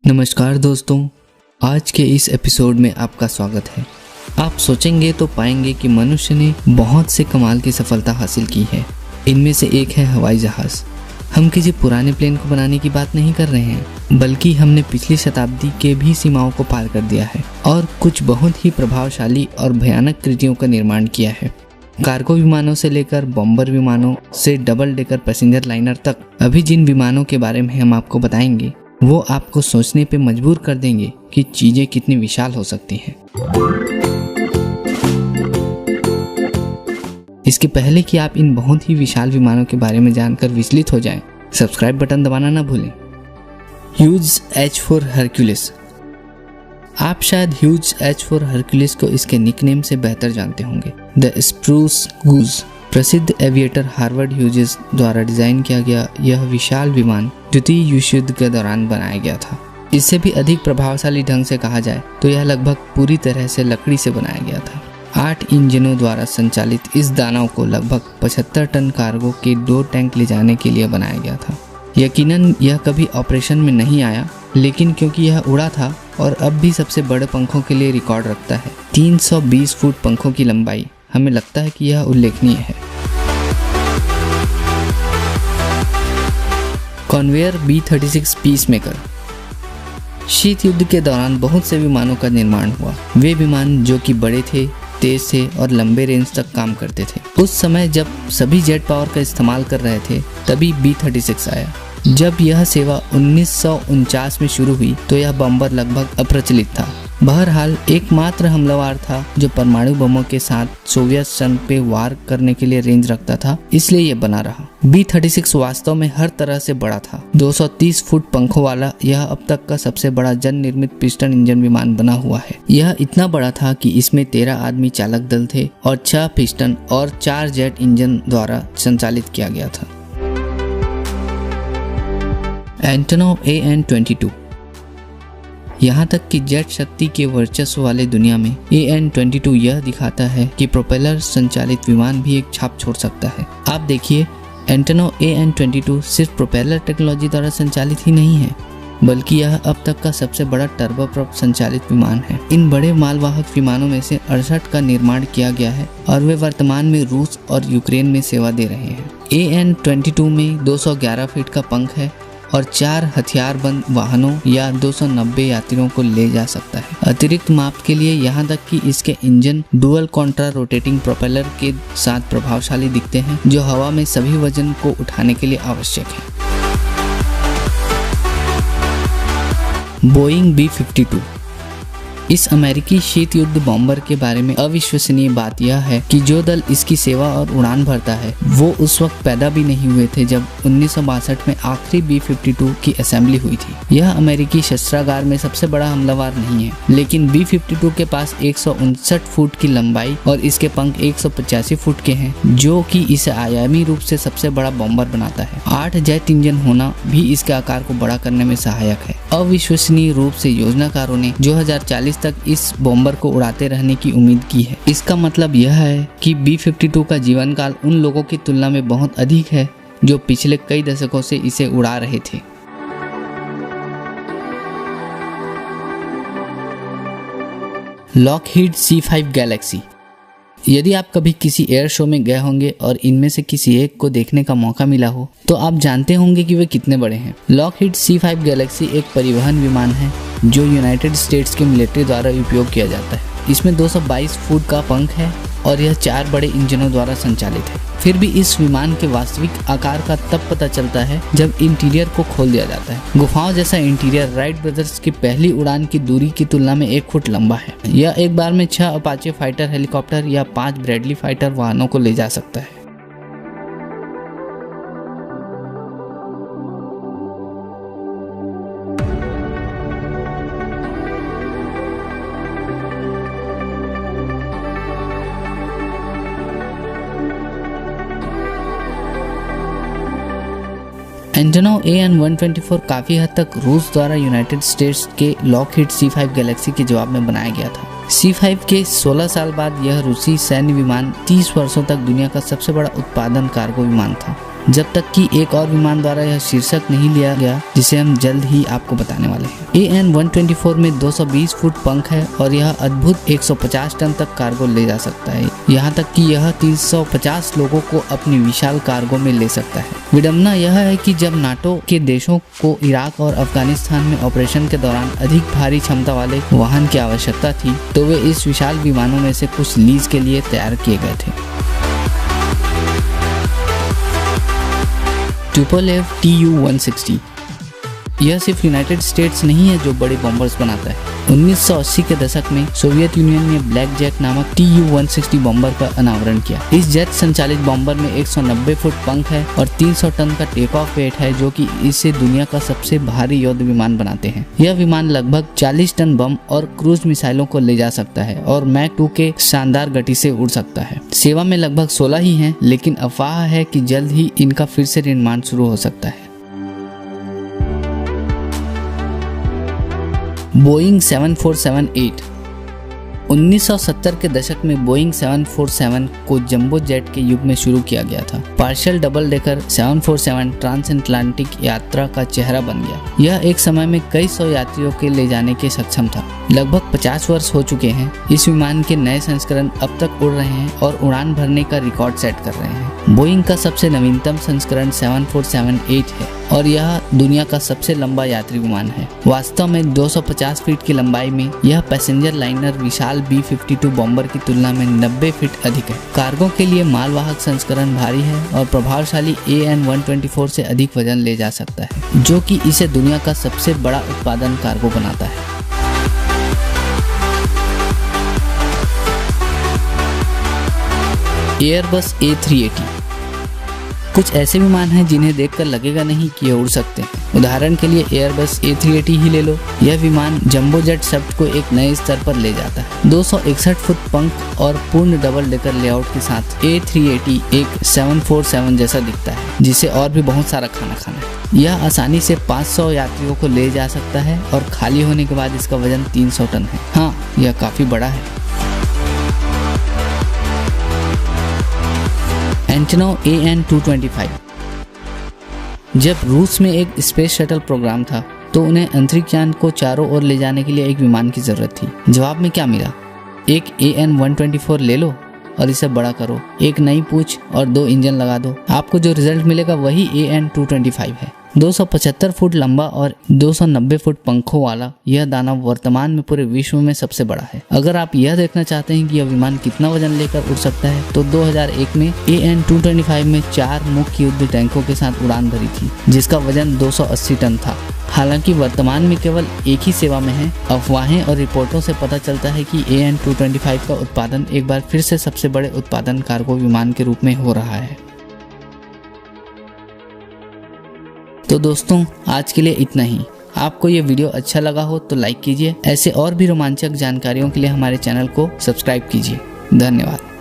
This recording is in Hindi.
नमस्कार दोस्तों, आज के इस एपिसोड में आपका स्वागत है। आप सोचेंगे तो पाएंगे कि मनुष्य ने बहुत से कमाल की सफलता हासिल की है। इनमें से एक है हवाई जहाज़। हम किसी पुराने प्लेन को बनाने की बात नहीं कर रहे हैं, बल्कि हमने पिछली शताब्दी के भी सीमाओं को पार कर दिया है और कुछ बहुत ही प्रभावशाली और भयानक कृतियों का निर्माण किया है। कार्गो विमानों से लेकर बॉम्बर विमानों से डबल डेकर पैसेंजर लाइनर तक, अभी जिन विमानों के बारे में हम आपको बताएंगे वो आपको सोचने पे मजबूर कर देंगे कि चीजें कितनी विशाल हो सकती हैं। इसके पहले कि आप इन बहुत ही विशाल विमानों के बारे में जानकर विचलित हो जाएं, सब्सक्राइब बटन दबाना ना भूलें। Huge H-4 Hercules. आप शायद ह्यूज H-4 हरक्यूलिस को इसके निकनेम से बेहतर जानते होंगे, द स्प्रूस गूज। प्रसिद्ध एविएटर हार्वर्ड ह्यूजेस द्वारा डिजाइन किया गया यह विशाल विमान द्वितीय विश्व युद्ध के दौरान बनाया गया था। इससे भी अधिक प्रभावशाली ढंग से कहा जाए तो यह लगभग पूरी तरह से लकड़ी से बनाया गया था। 8 इंजनों द्वारा संचालित इस दानव को लगभग 75 टन कार्गो के 2 टैंक ले जाने के लिए बनाया गया था। यकीनन यह कभी ऑपरेशन में नहीं आया, लेकिन क्योंकि यह उड़ा था और अब भी सबसे बड़े पंखों के लिए रिकॉर्ड रखता है, 320 फुट पंखों की लंबाई, हमें लगता है कि यह उल्लेखनीय है। Conveyor B-36 peacemaker. शीत युद्ध के दौरान बहुत से विमानों का निर्माण हुआ। वे विमान जो कि बड़े थे, तेज थे और लंबे रेंज तक काम करते थे। उस समय जब सभी जेट पावर का इस्तेमाल कर रहे थे, तभी B-36 आया। जब यह सेवा 1949 में शुरू हुई तो यह बम्बर लगभग अप्रचलित था। बहरहाल एकमात्र हमलावर था जो परमाणु बमों के साथ सोवियत संघ पे वार करने के लिए रेंज रखता था, इसलिए यह बना रहा। B-36 वास्तव में हर तरह से बड़ा था। 230 फुट पंखों वाला यह अब तक का सबसे बड़ा जन निर्मित पिस्टन इंजन विमान बना हुआ है। यह इतना बड़ा था कि इसमें 13 आदमी चालक दल थे और 6 पिस्टन और 4 जेट इंजन द्वारा संचालित किया गया था। Antonov AN-22। यहाँ तक कि जेट शक्ति के वर्चस्व वाले दुनिया में AN-22 यह दिखाता है कि प्रोपेलर संचालित विमान भी एक छाप छोड़ सकता है। आप देखिए, एंटोनोव AN-22 सिर्फ प्रोपेलर टेक्नोलॉजी द्वारा संचालित ही नहीं है, बल्कि यह अब तक का सबसे बड़ा टर्बोप्रॉप संचालित विमान है। इन बड़े मालवाहक विमानों में से 68 का निर्माण किया गया है और वे वर्तमान में रूस और यूक्रेन में सेवा दे रहे हैं। AN-22 में 211 फीट का पंख है और 4 हथियारबंद वाहनों या 290 यात्रियों को ले जा सकता है। अतिरिक्त माप के लिए यहाँ तक कि इसके engine dual Contra rotating propeller के साथ प्रभावशाली दिखते हैं, जो हवा में सभी वजन को उठाने के लिए आवश्यक है। Boeing B-52। इस अमेरिकी शीत युद्ध बॉम्बर के बारे में अविश्वसनीय बात यह है कि जो दल इसकी सेवा और उड़ान भरता है वो उस वक्त पैदा भी नहीं हुए थे जब 1962 में आखिरी B-52 की असेंबली हुई थी। यह अमेरिकी शस्त्रागार में सबसे बड़ा हमलावर नहीं है, लेकिन B-52 के पास 159 फुट की लंबाई और इसके पंख 185 फुट के हैं, जो कि इसे आयामी रूप से सबसे बड़ा बॉम्बर बनाता है। 8 जेट इंजन होना भी इसके आकार को बड़ा करने में सहायक है। अविश्वसनीय रूप से योजनाकारों ने 2040 तक इस बॉम्बर को उड़ाते रहने की उम्मीद की है। इसका मतलब यह है कि B-52 का जीवन काल उन लोगों की तुलना में बहुत अधिक है जो पिछले कई दशकों से इसे उड़ा रहे थे। Lockheed C-5 Galaxy. यदि आप कभी किसी एयर शो में गए होंगे और इनमें से किसी एक को देखने का मौका मिला हो तो आप जानते होंगे कि वे कितने बड़े हैं। लॉकहीड C-5 गैलेक्सी एक परिवहन विमान है जो यूनाइटेड स्टेट्स के मिलिट्री द्वारा उपयोग किया जाता है। इसमें 222 फुट का पंख है और यह 4 बड़े इंजनों द्वारा संचालित है। फिर भी इस विमान के वास्तविक आकार का तब पता चलता है जब इंटीरियर को खोल दिया जाता है। गुफाओं जैसा इंटीरियर राइट ब्रदर्स की पहली उड़ान की दूरी की तुलना में 1 फुट लंबा है। यह एक बार में 6 अपाचे फाइटर हेलीकॉप्टर या 5 ब्रैडली फाइटर वाहनों को ले जा सकता है। एंटोनोव AN-124 काफी हद तक रूस द्वारा यूनाइटेड स्टेट्स के लॉकहीड C-5 गैलेक्सी के जवाब में बनाया गया था। C-5 के 16 साल बाद यह रूसी सैन्य विमान 30 वर्षों तक दुनिया का सबसे बड़ा उत्पादन कार्गो विमान था। जब तक कि एक और विमान द्वारा यह शीर्षक नहीं लिया गया, जिसे हम जल्द ही आपको बताने वाले हैं। AN-124 में 220 फुट पंख है और यह अद्भुत 150 टन तक कार्गो ले जा सकता है। यहाँ तक कि यह 350 लोगों को अपनी विशाल कार्गो में ले सकता है। विडंबना यह है कि जब नाटो के देशों को इराक और अफगानिस्तान में ऑपरेशन के दौरान अधिक भारी क्षमता वाले वाहन की आवश्यकता थी, तो वे इस विशाल विमानों में से कुछ लीज के लिए तैयार किए गए थे। Tupolev Tu-160 यह सिर्फ यूनाइटेड स्टेट्स नहीं है जो बड़े बॉम्बर्स बनाता है। 1980 के दशक में सोवियत यूनियन ने ब्लैक जैक नामक Tu-160 बॉम्बर का अनावरण किया। इस जेट संचालित बॉम्बर में 190 फुट पंख है और 300 टन का टेक ऑफ वेट है, जो कि इसे दुनिया का सबसे भारी युद्ध विमान बनाते हैं। यह विमान लगभग 40 टन बम और क्रूज मिसाइलों को ले जा सकता है और मैक 2 के शानदार गति से उड़ सकता है। सेवा में लगभग 16 ही हैं, लेकिन अफवाह है कि जल्द ही इनका फिर से निर्माण शुरू हो सकता है। बोइंग 7478 1970 के दशक में बोइंग 747 को जंबो जेट के युग में शुरू किया गया था। Partial double decker 747 transatlantic यात्रा का चेहरा बन गया। यह एक समय में कई सौ यात्रियों के ले जाने के सक्षम था। लगभग 50 वर्ष हो चुके हैं। इस विमान के नए संस्करण अब तक उड़ रहे हैं और उड़ान भरने का रिकॉर्ड सेट कर रहे हैं। बोइंग का सबसे नवीनतम संस्करण 7478 है और यह दुनिया का सबसे लंबा यात्री विमान है। वास्तव में 250 फीट की लंबाई में यह पैसेंजर लाइनर विशाल B-52 बॉम्बर की तुलना में 90 फीट अधिक है। कार्गो के लिए मालवाहक संस्करण भारी है और प्रभावशाली AN-124 से अधिक वजन ले जा सकता है, जो कि इसे दुनिया का सबसे बड़ा उत्पादन कार्गो बनाता है। एयरबस A380 कुछ ऐसे विमान हैं जिन्हें देखकर लगेगा नहीं कि ये उड़ सकते हैं। उदाहरण के लिए एयरबस A380 ही ले लो। यह विमान जंबो जेट शब्द को एक नए स्तर पर ले जाता है। 261 फुट पंख और पूर्ण डबल डेकर लेआउट के साथ A380 एक 747 जैसा दिखता है, जिसे और भी बहुत सारा खाना खाना है। यह आसानी से 500 यात्रियों को ले जा सकता है और खाली होने के बाद इसका वजन 300 टन है। हाँ, यह काफी बड़ा है। एंटोनोव AN-225 जब रूस में एक स्पेस शटल प्रोग्राम था, तो उन्हें अंतरिक्ष यान को चारों ओर ले जाने के लिए एक विमान की जरूरत थी। जवाब में क्या मिला? एक AN-124 ले लो और इसे बड़ा करो, एक नई पूंछ और 2 इंजन लगा दो। आपको जो रिजल्ट मिलेगा वही AN-225 है। 275 फुट लंबा और 290 फुट पंखों वाला यह दानव वर्तमान में पूरे विश्व में सबसे बड़ा है। अगर आप यह देखना चाहते हैं कि यह विमान कितना वजन लेकर उड़ सकता है, तो 2001 में AN-225 में 4 मुख्य युद्ध टैंकों के साथ उड़ान भरी थी, जिसका वजन 280 टन था। हालांकि वर्तमान में केवल एक ही सेवा में है। अफवाहें और रिपोर्टों से पता चलता है कि AN-225 का उत्पादन एक बार फिर से सबसे बड़े उत्पादन कार्गो विमान के रूप में हो रहा है। तो दोस्तों, आज के लिए इतना ही। आपको ये वीडियो अच्छा लगा हो तो लाइक कीजिए। ऐसे और भी रोमांचक जानकारियों के लिए हमारे चैनल को सब्सक्राइब कीजिए। धन्यवाद।